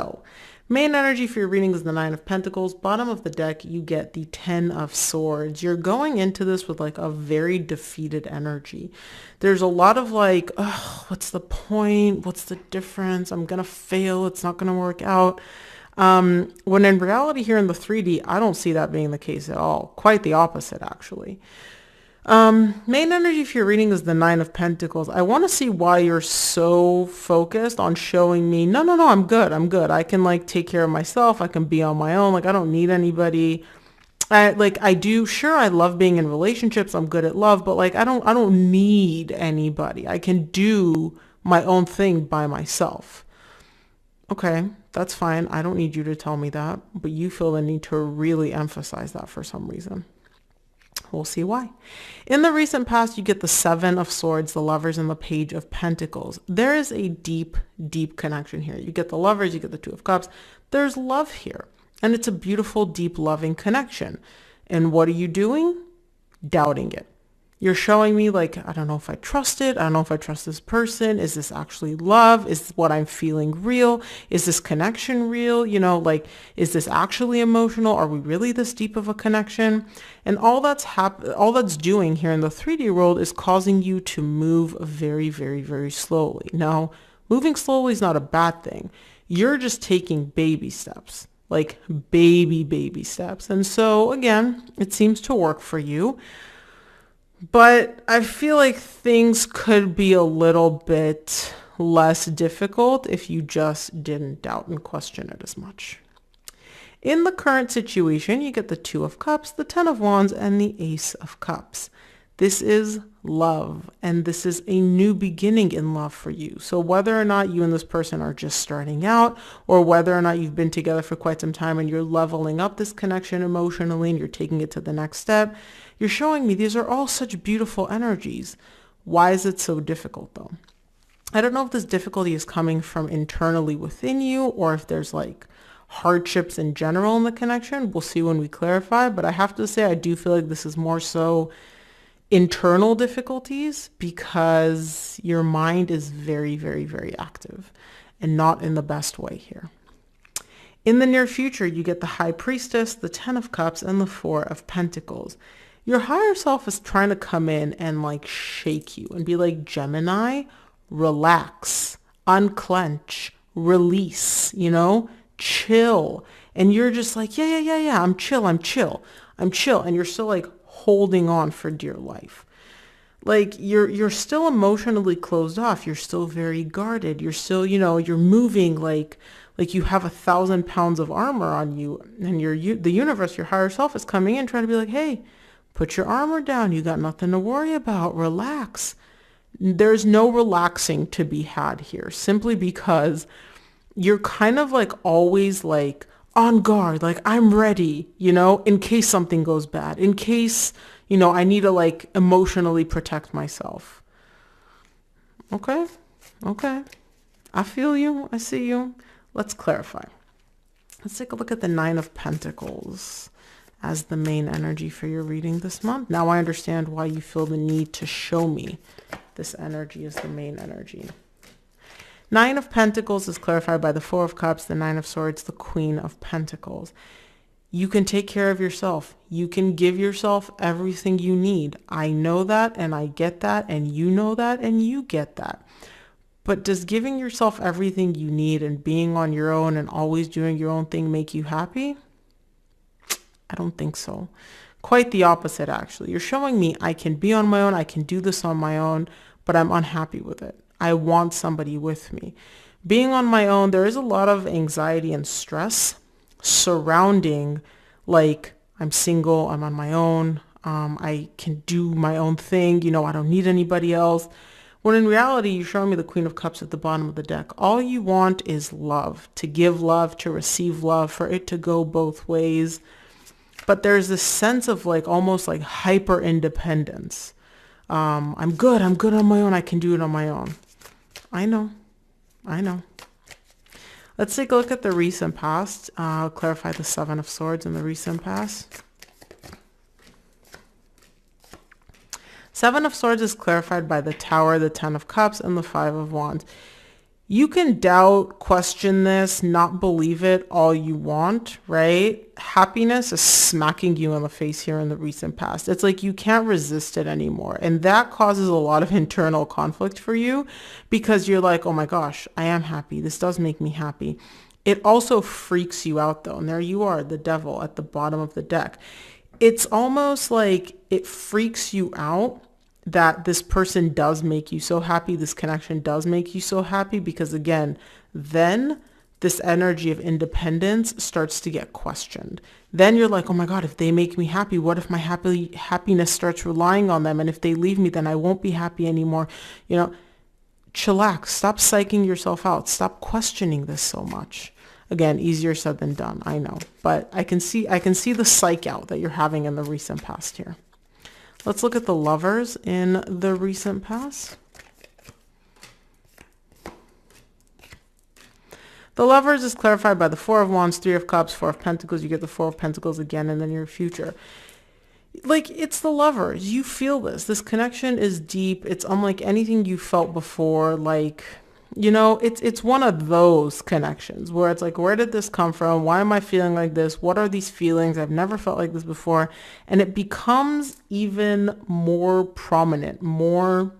So, main energy for your reading is the Nine of Pentacles. Bottom of the deck, you get the Ten of Swords. You're going into this with like a very defeated energy. There's a lot of like, oh, what's the point? What's the difference? I'm going to fail. It's not going to work out. When in reality here in the 3D, I don't see that being the case at all. Quite the opposite, actually. Main energy for your reading is the Nine of Pentacles. I want to see why you're so focused on showing me, no, no, no, I'm good. I'm good. I can like take care of myself. I can be on my own. Like I don't need anybody. Sure, I love being in relationships. I'm good at love, but like I don't need anybody. I can do my own thing by myself. Okay, that's fine. I don't need you to tell me that, but you feel the need to really emphasize that for some reason. We'll see why. In the recent past, you get the Seven of Swords, the Lovers, and the Page of Pentacles. There is a deep, deep connection here. You get the Lovers, you get the Two of Cups. There's love here. And it's a beautiful, deep, loving connection. And what are you doing? Doubting it. You're showing me like, I don't know if I trust it. I don't know if I trust this person. Is this actually love? Is what I'm feeling real? Is this connection real? You know, like, is this actually emotional? Are we really this deep of a connection? And all that's doing here in the 3D world is causing you to move very, very, very slowly. Now, moving slowly is not a bad thing. You're just taking baby steps, like baby steps. And so again, it seems to work for you. But I feel like things could be a little bit less difficult if you just didn't doubt and question it as much. In the current situation, you get the Two of Cups, the Ten of Wands, and the Ace of Cups. This is love, and this is a new beginning in love for you. So whether or not you and this person are just starting out, or whether or not you've been together for quite some time and you're leveling up this connection emotionally and you're taking it to the next step, you're showing me these are all such beautiful energies. Why is it so difficult though? I don't know if this difficulty is coming from internally within you or if there's like hardships in general in the connection. We'll see when we clarify, but I have to say I do feel like this is more so internal difficulties because your mind is very, very, very active and not in the best way here. In the near future, you get the High Priestess, the Ten of Cups, and the Four of Pentacles. Your higher self is trying to come in and like shake you and be like, Gemini, relax, unclench, release, you know, chill. And you're just like, yeah, I'm chill. And you're still like holding on for dear life. Like you're still emotionally closed off. You're still very guarded. You're still, you know, you're moving like you have 1,000 pounds of armor on you, and the universe, your higher self is coming in trying to be like, hey, put your armor down. You got nothing to worry about. Relax. There's no relaxing to be had here simply because you're kind of like always like on guard, like I'm ready, you know, in case something goes bad, in case, you know, I need to like emotionally protect myself. Okay. I feel you. I see you. Let's clarify. Let's take a look at the Nine of Pentacles as the main energy for your reading this month. Now I understand why you feel the need to show me this energy as the main energy. Nine of Pentacles is clarified by the Four of Cups, the Nine of Swords, the Queen of Pentacles. You can take care of yourself. You can give yourself everything you need. I know that and I get that and you know that and you get that. But does giving yourself everything you need and being on your own and always doing your own thing make you happy? I don't think so. Quite the opposite, actually. You're showing me I can be on my own, I can do this on my own, but I'm unhappy with it. I want somebody with me. Being on my own, there is a lot of anxiety and stress surrounding, like, I'm single, I'm on my own, I can do my own thing, you know, I don't need anybody else. When in reality, you're showing me the Queen of Cups at the bottom of the deck. All you want is love, to give love, to receive love, for it to go both ways. But there's this sense of like almost like hyper independence. I'm good on my own. I can do it on my own. I know. Let's take a look at the recent past. I'll clarify the Seven of Swords in the recent past. Seven of Swords is clarified by the Tower, the Ten of Cups, and the Five of Wands. You can doubt, question this, not believe it all you want, right? Happiness is smacking you in the face here in the recent past. It's like you can't resist it anymore. And that causes a lot of internal conflict for you because you're like, oh my gosh, I am happy. This does make me happy. It also freaks you out though. And there you are, the devil at the bottom of the deck. It's almost like it freaks you out that this person does make you so happy, this connection does make you so happy, because again, then this energy of independence starts to get questioned. Then you're like, oh my God, if they make me happy, what if my happiness starts relying on them? And if they leave me, then I won't be happy anymore. You know, chillax, stop psyching yourself out. Stop questioning this so much. Again, easier said than done, I know. But I can see the psych out that you're having in the recent past here. Let's look at the lovers in the recent past. The lovers is clarified by the Four of Wands, Three of Cups, Four of Pentacles. You get the Four of Pentacles again in the near future. Like, it's the lovers. You feel this. This connection is deep. It's unlike anything you felt before. Like, you know, it's one of those connections where it's like, where did this come from? Why am I feeling like this? What are these feelings? I've never felt like this before. And it becomes even more prominent, more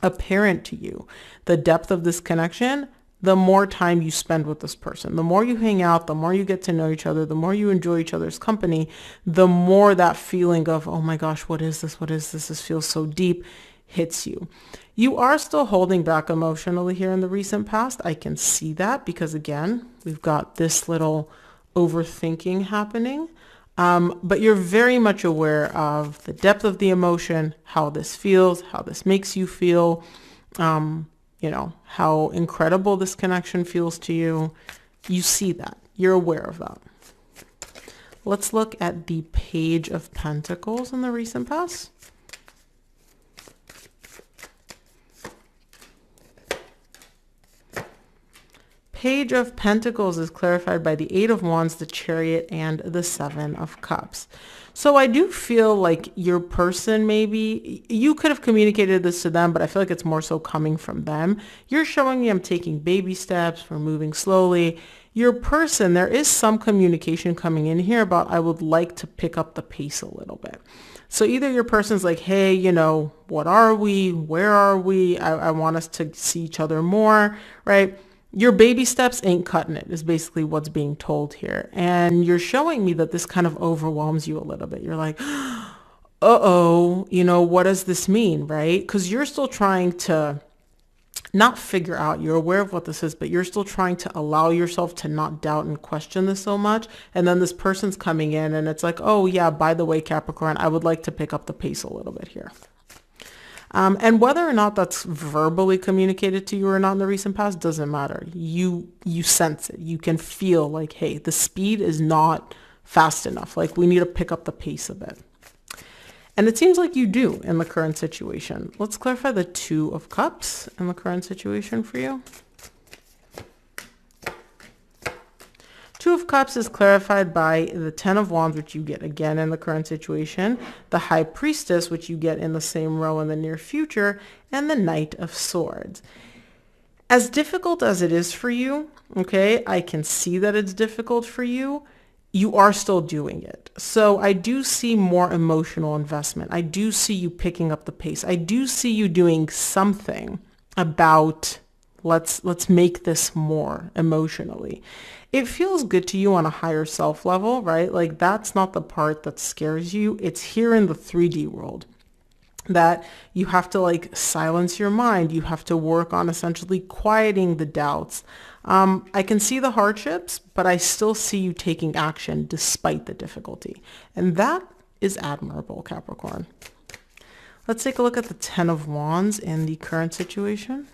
apparent to you. The depth of this connection, the more time you spend with this person. The more you hang out, the more you get to know each other, the more you enjoy each other's company, the more that feeling of, oh my gosh, what is this? What is this? This feels so deep, hits you. You are still holding back emotionally here in the recent past. I can see that because again, we've got this little overthinking happening. But you're very much aware of the depth of the emotion, how this feels, how this makes you feel, you know, how incredible this connection feels to you. You see that. You're aware of that. Let's look at the Page of Pentacles in the recent past. Page of Pentacles is clarified by the Eight of Wands, the Chariot, and the Seven of Cups. So I do feel like your person, maybe, you could have communicated this to them, but I feel like it's more so coming from them. You're showing me I'm taking baby steps, we're moving slowly. Your person, there is some communication coming in here about I would like to pick up the pace a little bit. So either your person's like, hey, you know, what are we? Where are we? I want us to see each other more, right? Your baby steps ain't cutting it is basically what's being told here. And you're showing me that this kind of overwhelms you a little bit. You're like, uh-oh, you know, what does this mean, right? Because you're still trying to not figure out, you're aware of what this is, but you're still trying to allow yourself to not doubt and question this so much. And then this person's coming in and it's like, oh yeah, by the way, Capricorn, I would like to pick up the pace a little bit here. And whether or not that's verbally communicated to you or not in the recent past doesn't matter. You sense it. You can feel like, hey, the speed is not fast enough. Like we need to pick up the pace a bit. And it seems like you do in the current situation. Let's clarify the Two of Cups in the current situation for you. Two of Cups is clarified by the Ten of Wands, which you get again in the current situation, the High Priestess, which you get in the same row in the near future, and the Knight of Swords. As difficult as it is for you, okay, I can see that it's difficult for you. You are still doing it. So I do see more emotional investment. I do see you picking up the pace. I do see you doing something about let's make this more emotionally. It feels good to you on a higher self level, right? Like that's not the part that scares you. It's here in the 3D world that you have to like silence your mind. You have to work on essentially quieting the doubts. I can see the hardships, but I still see you taking action despite the difficulty. And that is admirable, Capricorn. Let's take a look at the Ten of Wands in the current situation.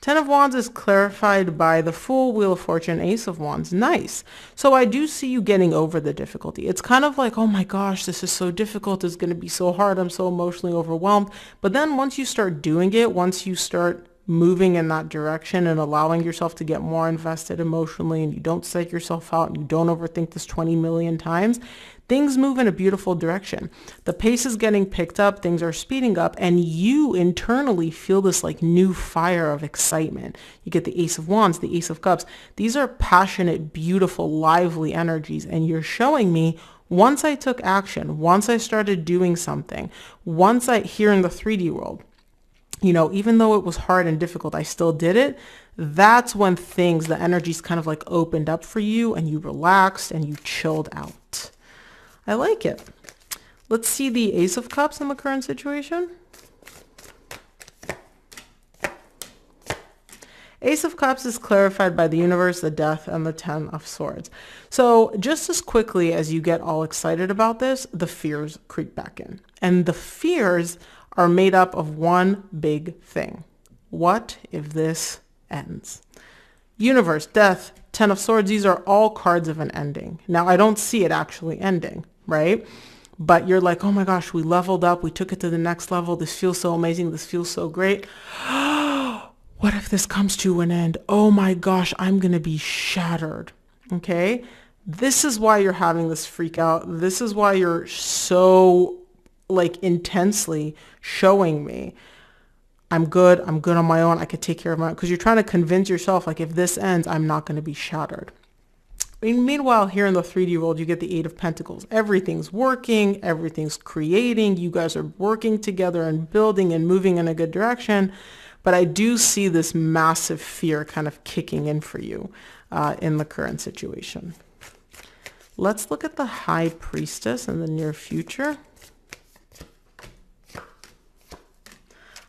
Ten of Wands is clarified by the Fool, Wheel of Fortune, Ace of Wands. Nice. So I do see you getting over the difficulty. It's kind of like, oh my gosh, this is so difficult. It's going to be so hard. I'm so emotionally overwhelmed. But then once you start doing it, once you start moving in that direction and allowing yourself to get more invested emotionally, and you don't psych yourself out and you don't overthink this 20 million times, things move in a beautiful direction. The pace is getting picked up, things are speeding up, and you internally feel this like new fire of excitement. You get the Ace of Wands, the Ace of Cups. These are passionate, beautiful, lively energies, and you're showing me once I took action, once I started doing something, once I, here in the 3D world, even though it was hard and difficult, I still did it. That's when the energies kind of like opened up for you and you relaxed and you chilled out. I like it. Let's see the Ace of Cups in the current situation. Ace of Cups is clarified by the universe, the death, and the 10 of Swords. So just as quickly as you get all excited about this, the fears creep back in. And the fears are made up of one big thing. What if this ends? Universe, death, 10 of Swords, these are all cards of an ending. Now, I don't see it actually ending, right? But you're like, oh my gosh, we leveled up. We took it to the next level. This feels so amazing. This feels so great. What if this comes to an end? Oh my gosh, I'm going to be shattered. Okay? This is why you're having this freak out. This is why you're so like intensely showing me I'm good on my own. I could take care of my own. Because you're trying to convince yourself like if this ends, I'm not going to be shattered. Meanwhile, here in the 3D world, you get the Eight of Pentacles. Everything's working. Everything's creating. You guys are working together and building and moving in a good direction. But I do see this massive fear kind of kicking in for you in the current situation. Let's look at the High Priestess in the near future.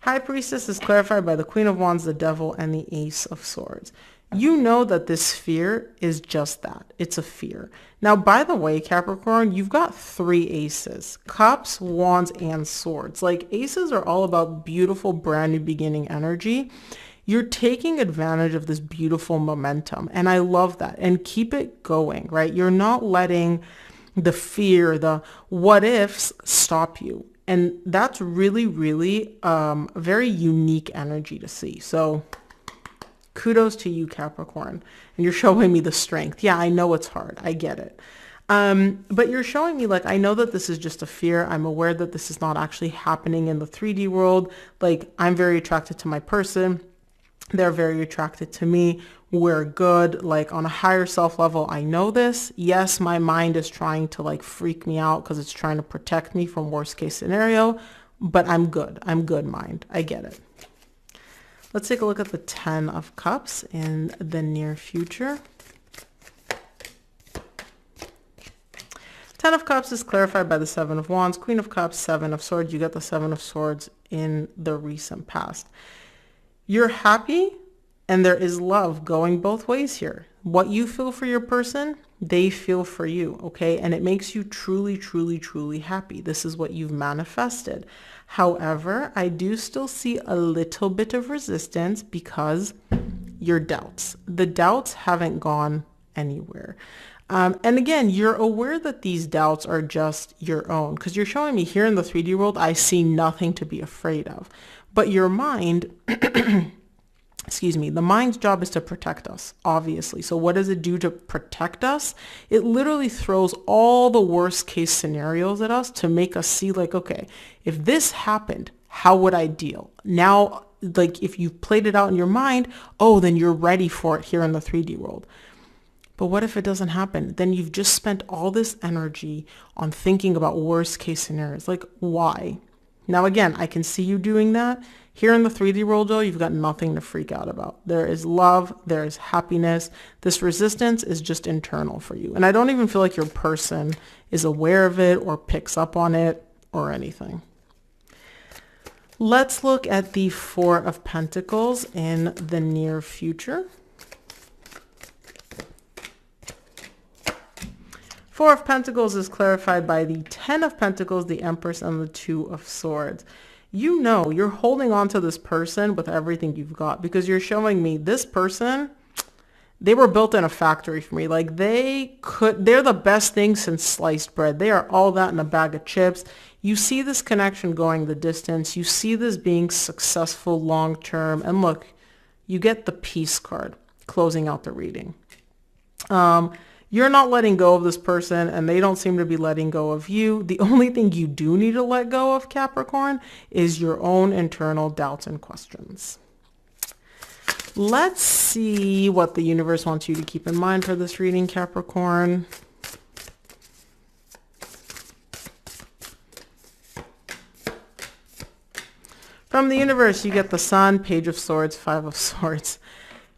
High Priestess is clarified by the Queen of Wands, the Devil, and the Ace of Swords. You know that this fear is just that. It's a fear. Now, by the way, Capricorn, you've got 3 aces: Cups, Wands, and Swords. Like, aces are all about beautiful, brand new beginning energy. You're taking advantage of this beautiful momentum, and I love that. And keep it going, right? You're not letting the fear, the what ifs stop you. And that's really, really very unique energy to see. So kudos to you, Capricorn. And you're showing me the strength. Yeah, I know it's hard. I get it. But you're showing me like, I know that this is just a fear. I'm aware that this is not actually happening in the 3D world. Like, I'm very attracted to my person. They're very attracted to me. We're good. Like, on a higher self level, I know this. Yes, my mind is trying to like freak me out because it's trying to protect me from worst case scenario, but I'm good. I'm good, mind. I get it. Let's take a look at the 10 of Cups in the near future. 10 of Cups is clarified by the 7 of Wands, Queen of Cups, 7 of Swords. You get the 7 of Swords in the recent past. You're happy, and there is love going both ways here. What you feel for your person, they feel for you, okay? And it makes you truly, truly, truly happy. This is what you've manifested. However, I do still see a little bit of resistance because your doubts. The doubts haven't gone anywhere. And again, you're aware that these doubts are just your own, because you're showing me here in the 3D world, I see nothing to be afraid of. But your mind, excuse me, the mind's job is to protect us, obviously. So what does it do to protect us? It literally throws all the worst case scenarios at us to make us see like, okay, if this happened, how would I deal? Now, like if you've played it out in your mind, oh, then you're ready for it here in the 3D world. But what if it doesn't happen? Then you've just spent all this energy on thinking about worst case scenarios. Like, why? Now, again, I can see you doing that. Here in the 3D world, though, you've got nothing to freak out about. There is love. There is happiness. This resistance is just internal for you. And I don't even feel like your person is aware of it or picks up on it or anything. Let's look at the 4 of Pentacles in the near future. 4 of Pentacles is clarified by the 10 of Pentacles, the Empress, and the 2 of Swords. You know you're holding on to this person with everything you've got, because you're showing me this person, They were built in a factory for me. Like they're the best thing since sliced bread. They are all that in a bag of chips. You see this connection going the distance. You see this being successful long term. And look, you get the peace card closing out the reading. You're not letting go of this person and they don't seem to be letting go of you. The only thing you do need to let go of, Capricorn, is your own internal doubts and questions. Let's see what the universe wants you to keep in mind for this reading, Capricorn. From the universe, you get the Sun, Page of Swords, Five of Swords.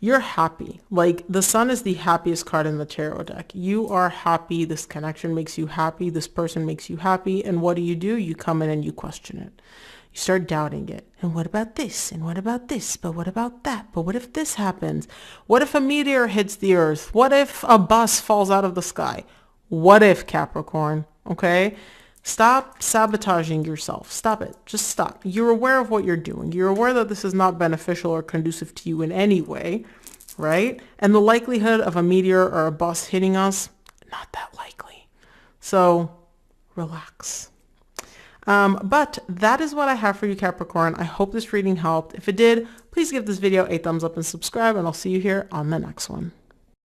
You're happy. Like the Sun is the happiest card in the tarot deck. You are happy. This connection makes you happy. This person makes you happy. And what do? You come in and you question it. You start doubting it. And what about this? And what about this? But what about that? But what if this happens? What if a meteor hits the earth? What if a bus falls out of the sky? What if, Capricorn? Okay? Stop sabotaging yourself. Stop it. Just stop. You're aware of what you're doing. You're aware that this is not beneficial or conducive to you in any way, right? And the likelihood of a meteor or a bus hitting us, not that likely. So relax. But that is what I have for you, Capricorn. I hope this reading helped. If it did, please give this video a thumbs up and subscribe, and I'll see you here on the next one.